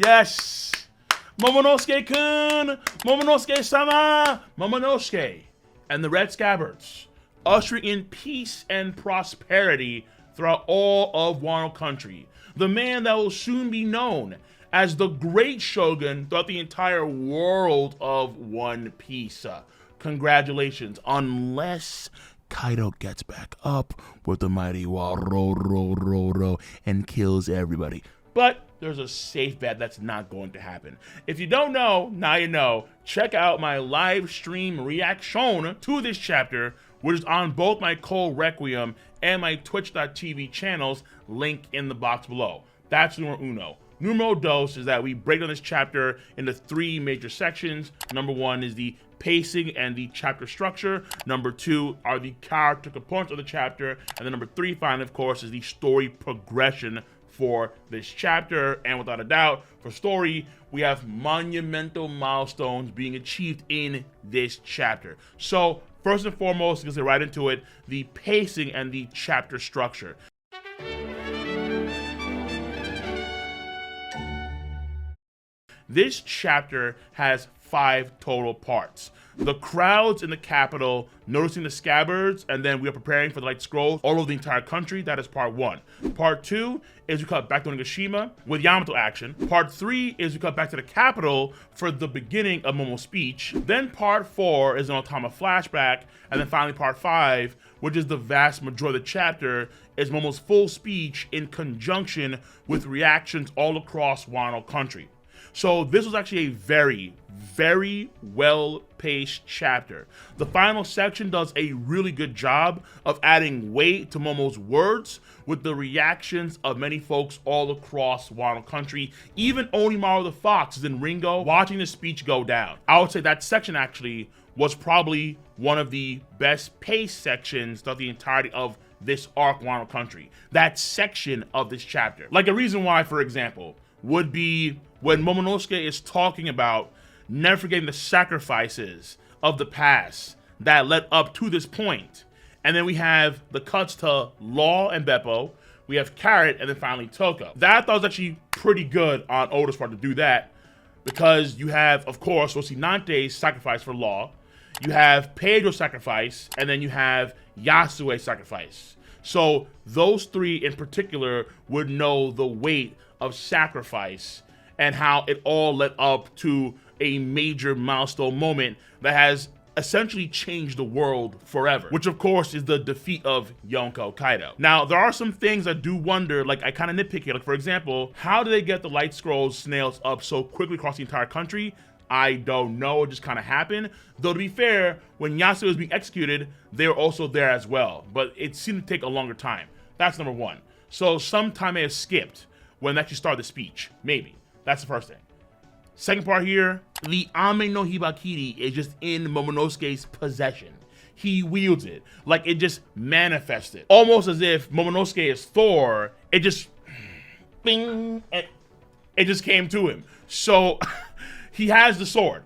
Yes! Momonosuke-kun! Momonosuke-sama! Momonosuke and the Red Scabbards, ushering in peace and prosperity throughout all of Wano country. The man that will soon be known as the great shogun throughout the entire world of One Piece. Congratulations, unless Kaido gets back up with the mighty Waroro and kills everybody. But there's a safe bet that's not going to happen. If you don't know, now you know. Check out my live stream reaction to this chapter, which is on both my Requiem and my Twitch.tv channels, link in the box below. That's numero uno. Numero dos is that we break down this chapter into 3 major sections. Number 1 is the pacing and the chapter structure. Number 2 are the character components of the chapter. And then number 3, finally, of course, is the story progression for this chapter. And without a doubt, for story, we have monumental milestones being achieved in this chapter. So first and foremost, let's get right into it, the pacing and the chapter structure. This chapter has 5 total parts. The crowds in the capital noticing the scabbards, and then we are preparing for the light scrolls all over the entire country. That is part 1. Part 2 is we cut back to Onigashima with Yamato action. Part 3 is we cut back to the capital for the beginning of Momo's speech. Then part 4 is an Otama flashback, and then finally part 5, which is the vast majority of the chapter, is Momo's full speech in conjunction with reactions all across Wano country. So this was actually a very, very well-paced chapter. The final section does a really good job of adding weight to Momo's words with the reactions of many folks all across Wano country. Even Onimaru the Fox is in Ringo watching the speech go down. I would say that section actually was probably one of the best paced sections throughout the entirety of this arc Wano country. That section of this chapter. Like a reason why, for example, would be when Momonosuke is talking about never forgetting the sacrifices of the past that led up to this point. And then we have the cuts to Law and Beppo, we have Carrot, and then finally Toko. That I thought was actually pretty good on Oda's part to do that, because you have, of course, Rocinante's sacrifice for Law, you have Pedro's sacrifice, and then you have Yasue's sacrifice. So those 3 in particular would know the weight of sacrifice and how it all led up to a major milestone moment that has essentially changed the world forever, which of course is the defeat of Yonko Kaido. Now, there are some things I do wonder, like I kind of nitpick here, like for example, how do they get the light scrolls snails up so quickly across the entire country? I don't know, it just kind of happened. Though to be fair, when Yasuo was being executed, they were also there as well, but it seemed to take a longer time. That's number 1. So some time may have skipped when they actually started the speech, maybe. That's the first thing. Second part here, the Ame no Hibakiri is just in Momonosuke's possession. He wields it, like it just manifested. Almost as if Momonosuke is Thor, it just, bing, and it just came to him. So he has the sword,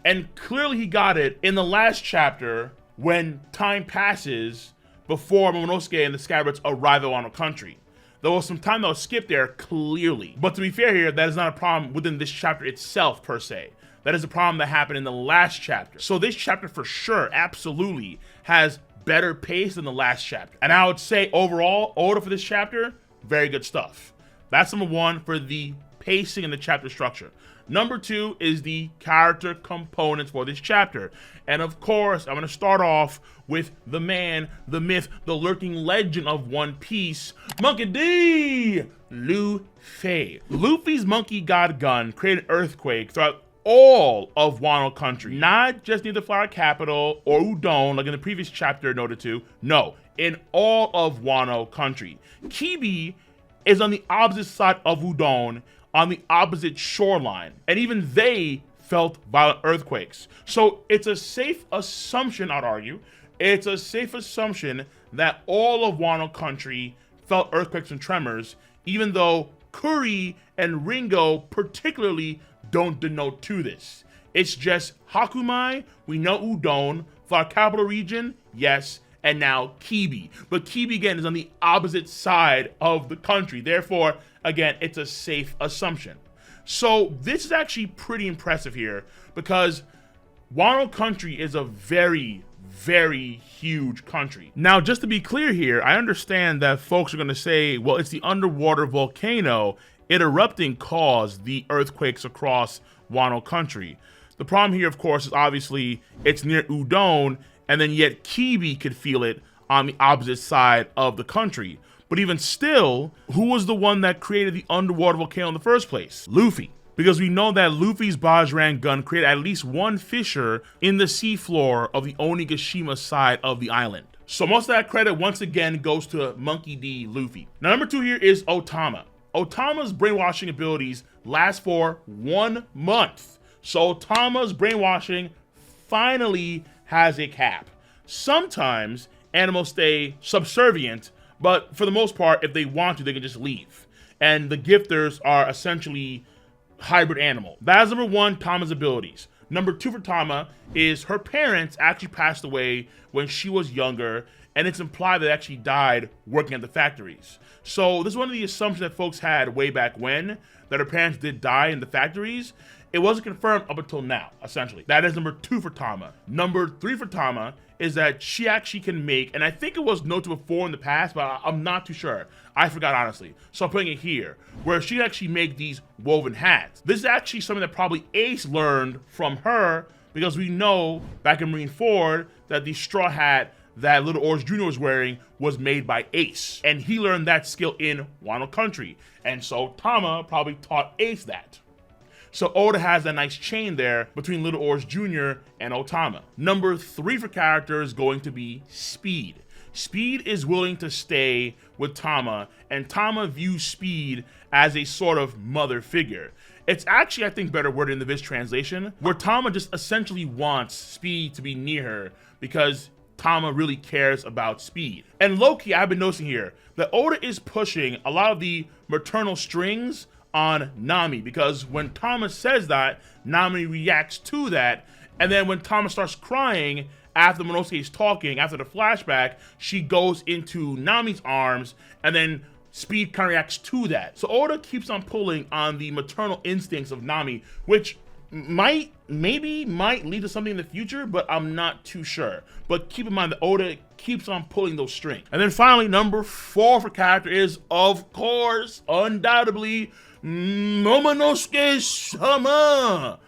and clearly he got it in the last chapter when time passes before Momonosuke and the Scabbards arrive at Wano country. There was some time that was skipped there, clearly. But to be fair here, that is not a problem within this chapter itself, per se. That is a problem that happened in the last chapter. So this chapter, for sure, absolutely, has better pace than the last chapter. And I would say, overall, Oda for this chapter, very good stuff. That's number 1 for the pacing and the chapter structure. Number 2 is the character components for this chapter. And of course, I'm going to start off with the man, the myth, the lurking legend of One Piece, Monkey D! Luffy. Luffy's monkey god gun created an earthquake throughout all of Wano country. Not just near the flower capital or Udon, like in the previous chapter noted to. No, in all of Wano country. Kibi is on the opposite side of Udon, on the opposite shoreline, and even they felt violent earthquakes. So it's a safe assumption, I'd argue, it's a safe assumption that all of Wano country felt earthquakes and tremors, even though Kuri and Ringo particularly don't denote to this. It's just Hakumai, we know Udon, for our capital region, yes, and now Kibi. But Kibi, again, is on the opposite side of the country. Therefore, again, it's a safe assumption. So this is actually pretty impressive here because Wano country is a very, very huge country. Now, just to be clear here, I understand that folks are going to say, well, it's the underwater volcano. It erupting caused the earthquakes across Wano country. The problem here, of course, is obviously it's near Udon, and then yet Kibi could feel it on the opposite side of the country. But even still, who was the one that created the underwater volcano in the first place? Luffy. Because we know that Luffy's Bajran gun created at least one fissure in the seafloor of the Onigashima side of the island. So most of that credit once again goes to Monkey D. Luffy. Now number 2 here is Otama. Otama's brainwashing abilities last for 1 month. So Otama's brainwashing finally has a cap. Sometimes animals stay subservient, but for the most part, if they want to, they can just leave. And the gifters are essentially hybrid animal. That is number 1, Tama's abilities. Number 2 for Tama is her parents actually passed away when she was younger, and it's implied that they actually died working at the factories. So this is one of the assumptions that folks had way back when, that her parents did die in the factories. It wasn't confirmed up until now, essentially. That is number 2 for Tama. Number 3 for Tama is that she actually can make, and I think it was noted before in the past, but I'm not too sure. I forgot, honestly. So I'm putting it here, where she actually make these woven hats. This is actually something that probably Ace learned from her, because we know back in Marineford that the straw hat that Little Orange Jr. was wearing was made by Ace. And he learned that skill in Wano country. And so Tama probably taught Ace that. So Oda has that nice chain there between Little Orange Jr. and Otama. Number 3 for character is going to be Speed. Speed is willing to stay with Tama, and Tama views Speed as a sort of mother figure. It's actually, I think, better worded in the Viz translation, where Tama just essentially wants Speed to be near her because Tama really cares about Speed. And low-key, I've been noticing here that Oda is pushing a lot of the maternal strings on Nami, because when Tama says that, Nami reacts to that, and then when Tama starts crying after Momonosuke is talking, after the flashback, she goes into Nami's arms, and then Speed kind of reacts to that. So Oda keeps on pulling on the maternal instincts of Nami, which might lead to something in the future, but I'm not too sure. But keep in mind that Oda keeps on pulling those strings. And then finally, number 4 for character is, of course, undoubtedly, Momonosuke-sama.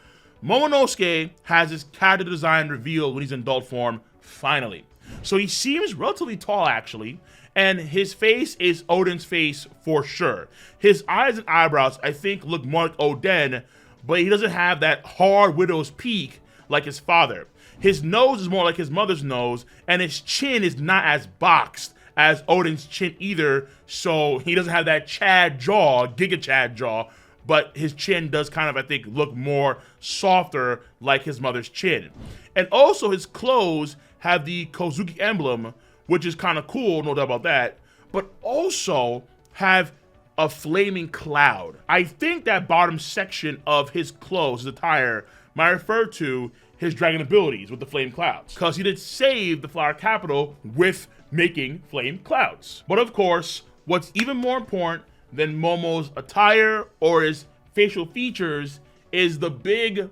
Momonosuke has his character design revealed when he's in adult form, finally. So he seems relatively tall, actually, and his face is Oden's face for sure. His eyes and eyebrows, I think, look more like Oden, but he doesn't have that hard widow's peak like his father. His nose is more like his mother's nose, and his chin is not as boxed as Oden's chin either, so he doesn't have that Chad jaw, Giga Chad jaw, but his chin does kind of, I think, look more softer like his mother's chin. And also his clothes have the Kozuki emblem, which is kind of cool, no doubt about that, but also have a flaming cloud. I think that bottom section of his clothes, his attire, might refer to his dragon abilities with the flame clouds, because he did save the Flower Capital with making flame clouds. But of course, what's even more important than Momo's attire or his facial features is the big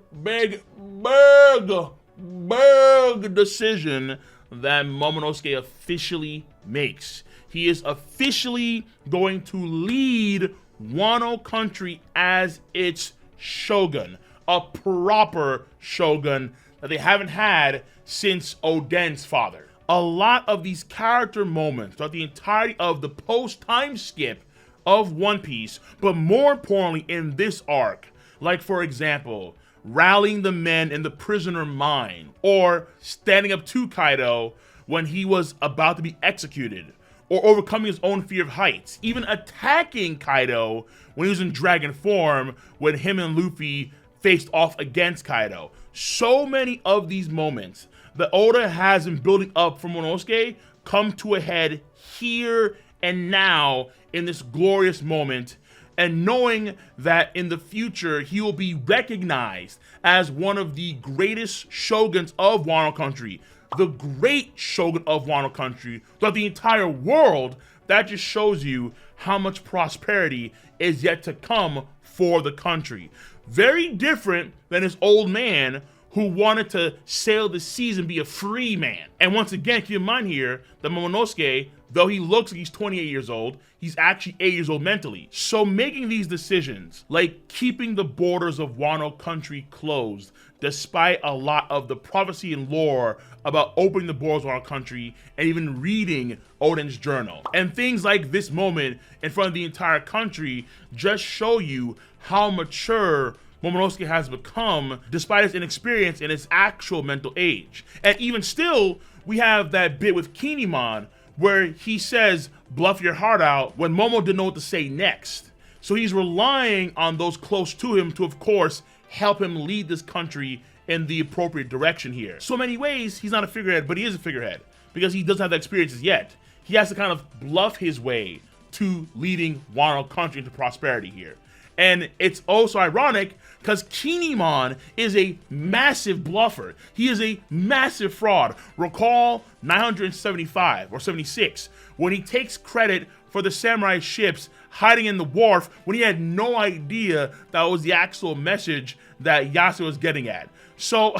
decision that Momonosuke officially makes. He is officially going to lead Wano country as its shogun, a proper shogun that they haven't had since Oden's father. A lot of these character moments throughout the entirety of the post-time skip of One Piece, but more importantly in this arc, like for example, rallying the men in the prisoner mine, or standing up to Kaido when he was about to be executed, or overcoming his own fear of heights, even attacking Kaido when he was in dragon form when him and Luffy faced off against Kaido. So many of these moments that Oda has been building up for Momonosuke come to a head here and now in this glorious moment, and knowing that in the future he will be recognized as one of the greatest shoguns of Wano country, the great shogun of Wano country throughout the entire world, that just shows you how much prosperity is yet to come for the country. Very different than his old man who wanted to sail the seas and be a free man. And once again, keep in mind here that Momonosuke, though he looks like he's 28 years old, he's actually 8 years old mentally. So making these decisions, like keeping the borders of Wano country closed, despite a lot of the prophecy and lore about opening the borders of Wano country, and even reading Oden's journal. And things like this moment in front of the entire country just show you how mature Momonosuke has become despite his inexperience in his actual mental age. And even still, we have that bit with Kinemon where he says, bluff your heart out, when Momo didn't know what to say next. So he's relying on those close to him to, of course, help him lead this country in the appropriate direction here. So in many ways, he's not a figurehead, but he is a figurehead because he doesn't have the experiences yet. He has to kind of bluff his way to leading Wano country into prosperity here. And it's also ironic because Kinemon is a massive bluffer. He is a massive fraud. Recall 975 or 76 when he takes credit for the samurai ships hiding in the wharf when he had no idea that was the actual message that Yasuo was getting at. So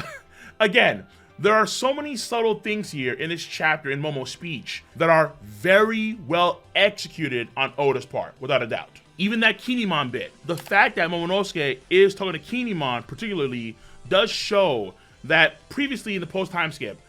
again, there are so many subtle things here in this chapter in Momo's speech that are very well executed on Oda's part, without a doubt. Even that Kinemon bit, the fact that Momonosuke is talking to Kinemon particularly does show that previously in the post-time skip,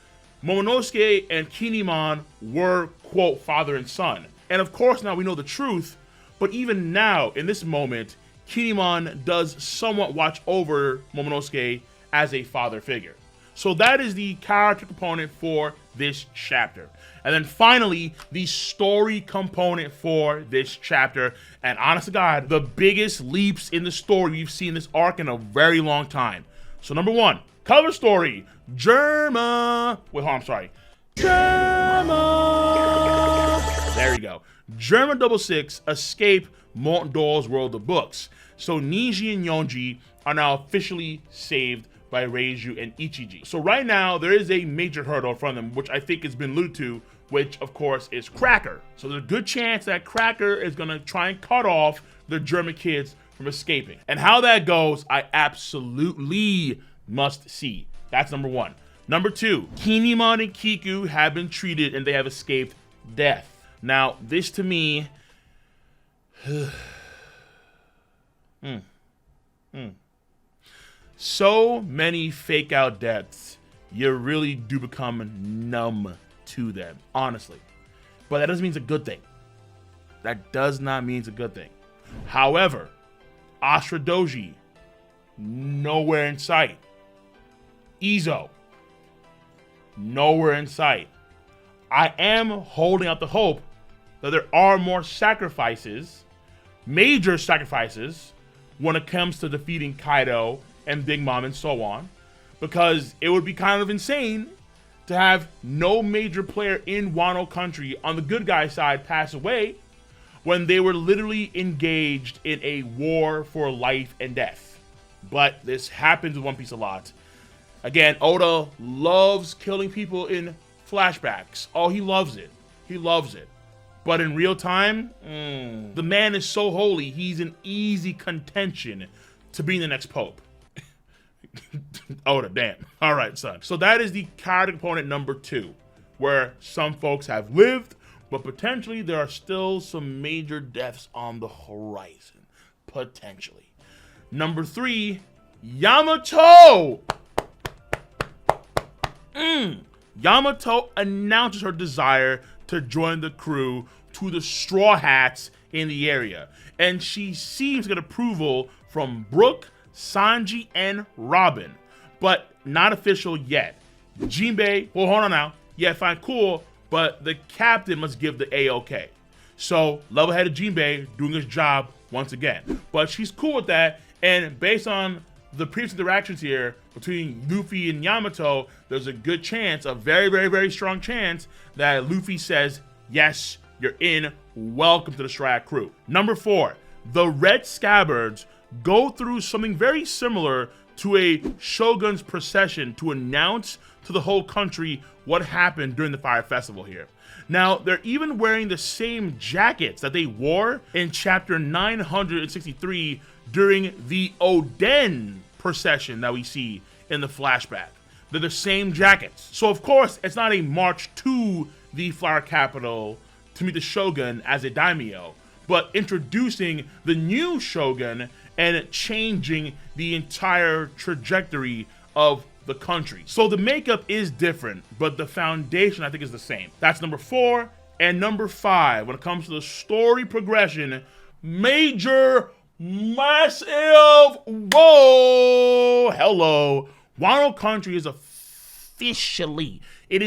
Momonosuke and Kinemon were, quote, father and son. And of course now we know the truth, but even now in this moment, Kinemon does somewhat watch over Momonosuke as a father figure. So that is the character component for this chapter. And then finally, the story component for this chapter. And honest to God, the biggest leaps in the story we've seen this arc in a very long time. So number one, cover story, Germa. Wait, hold on, I'm sorry. Germa. There you go. Germa 66 escape Molten Doll's world of books. So Niji and Yonji are now officially saved by Reiju and Ichiji. So right now, there is a major hurdle in front of them, which I think has been alluded to, which of course is Cracker. So there's a good chance that Cracker is gonna try and cut off the German kids from escaping. And how that goes, I absolutely must see. That's number one. Number two, Kinemon and Kiku have been treated and they have escaped death. Now, this to me, so many fake out deaths, you really do become numb to them, honestly. But that doesn't mean it's a good thing. That does not mean it's a good thing. However, Ashura Doji, nowhere in sight. Izo, nowhere in sight. I am holding out the hope that there are more sacrifices, major sacrifices, when it comes to defeating Kaido and Big Mom and so on, because it would be kind of insane to have no major player in Wano country on the good guy side pass away when they were literally engaged in a war for life and death. But this happens with One Piece a lot. Again, Oda loves killing people in flashbacks. Oh, he loves it. He loves it. But in real time, the man is so holy, he's an easy contention to being the next pope. Oda, damn. All right, son. So that is the character component number two, where some folks have lived, but potentially there are still some major deaths on the horizon. Potentially. Number three, Yamato! Yamato announces her desire to join the crew to the Straw Hats in the area. And she seems to get approval from Brook, Sanji, and Robin, but not official yet. Jinbei, well, hold on now. Yeah, fine, cool, but the captain must give the A-OK. So, level-headed Jinbei doing his job once again. But she's cool with that, and based on the previous interactions here between Luffy and Yamato, there's a good chance, a very, very, very strong chance, that Luffy says, yes, you're in, welcome to the Straw Hat crew. Number four, the Red Scabbards go through something very similar to a shogun's procession to announce to the whole country what happened during the Fire Festival here. Now, they're even wearing the same jackets that they wore in chapter 963 during the Oden procession that we see in the flashback. They're the same jackets. So, of course, it's not a march to the Flower Capital to meet the shogun as a daimyo, but introducing the new shogun and changing the entire trajectory of the country. So the makeup is different, but the foundation I think is the same. That's number 4. And number 5, when it comes to the story progression, major, massive, whoa, hello. Wano Country is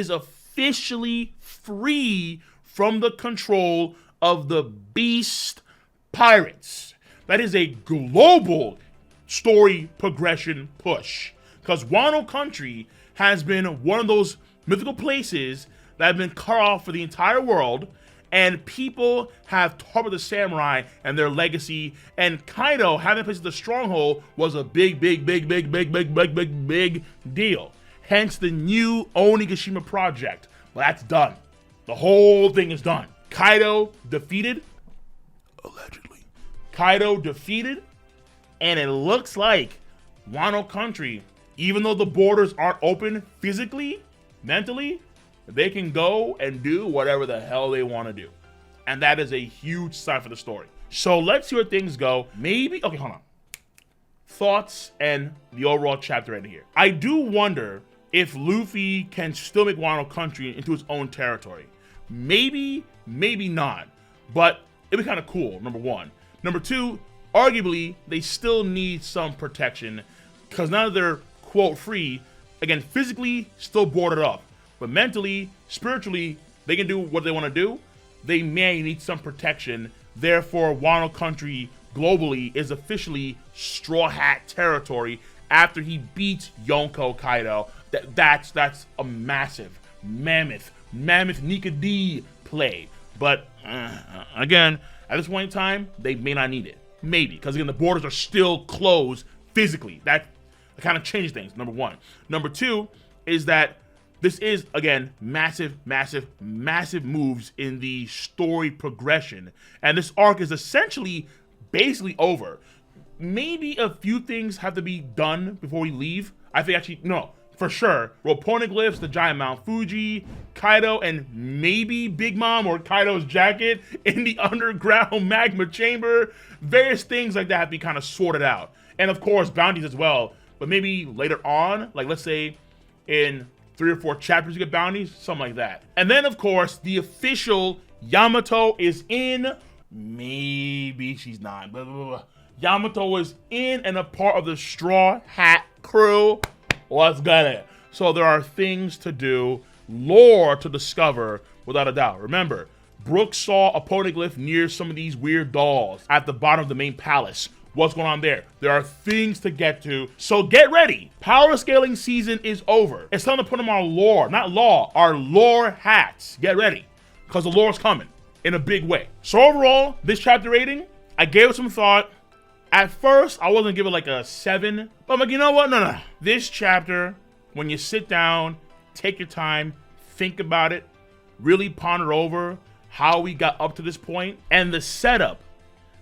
officially free from the control of the Beast Pirates. That is a global story progression push, because Wano Country has been one of those mythical places that have been cut off for the entire world, and people have talked about the samurai and their legacy, and Kaido having a place at the stronghold was a big deal. Hence the new Onigashima project. Well, that's done. The whole thing is done. Kaido defeated, allegedly. Kaido defeated, and it looks like Wano Country, even though the borders aren't open physically, mentally, they can go and do whatever the hell they want to do. And that is a huge sign for the story. So let's see where things go. Maybe, okay, hold on. Thoughts and the overall chapter ending here. I do wonder if Luffy can still make Wano Country into its own territory. Maybe, maybe not. But it'd be kind of cool, number 1. Number 2, arguably, they still need some protection, because now that they're, quote, free, again, physically, still boarded up. But mentally, spiritually, they can do what they want to do. They may need some protection. Therefore, Wano Country globally is officially Straw Hat territory after he beats Yonko Kaido. That's a massive, mammoth Nika D play. But again, at this point in time, they may not need it. Maybe, because again, the borders are still closed physically. That kind of changes things, number 1. Number 2 is that this is, again, massive moves in the story progression. And this arc is essentially, basically over. Maybe a few things have to be done before we leave. I think actually, no, for sure. Poneglyphs, the giant Mount Fuji, Kaido, and maybe Big Mom or Kaido's jacket in the underground magma chamber. Various things like that have to be kind of sorted out. And of course, bounties as well. But maybe later on, like let's say in 3 or 4 chapters you get bounties, something like that. And then of course, the official Yamato is in. Maybe she's not. Blah, blah, blah. Yamato is in and a part of the Straw Hat crew. Let's get it. So there are things to do, lore to discover, without a doubt. Remember, Brooke saw a poneglyph near some of these weird dolls at the bottom of the main palace. What's going on there? There are things to get to, so get ready. Power scaling season is over. It's time to put them on lore, not law, our lore hats. Get ready, because the lore's coming in a big way. So overall, this chapter rating, I gave it some thought. At first, I wasn't giving it like a 7, but I'm like, you know what? No. This chapter, when you sit down, take your time, think about it, really ponder over how we got up to this point, and the setup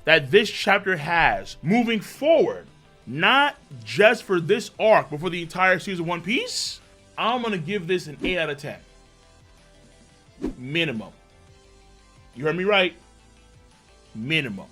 that this chapter has moving forward, not just for this arc, but for the entire season of One Piece, I'm gonna give this an 8 out of 10. Minimum. You heard me right. Minimum.